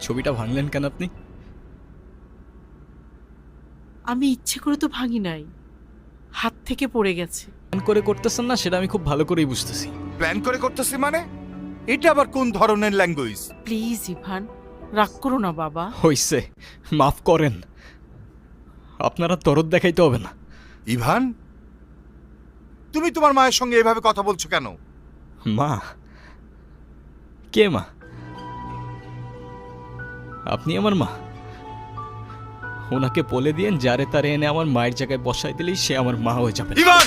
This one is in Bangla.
ছবিটা ভাঙলেন কেন আপনি? আমি ইচ্ছে করে তো ভাঙি নাই, হাত থেকে পড়ে গেছে। প্ল্যান করে করতেছেন না সেটা আমি খুব ভালো করেই বুঝতেছি। প্ল্যান করে করতেছি মানে? এটা আবার কোন ধরনের ল্যাঙ্গুয়েজ? প্লিজ ইভান, রাগ করো না বাবা। হইছে, মাফ করেন। আপনারা দরদ দেখাইতে হবে না। ইভান, তুমি তোমার মায়ের সঙ্গে এভাবে কথা বলছো কেন? মা? কে মা? আপনি আমার মা? ওনাকে বলে দিয়েন যারে তারে এনে আমার মায়ের জায়গায় বসাই দিলেই সে আমার মা হয়ে যাবে। ইভান!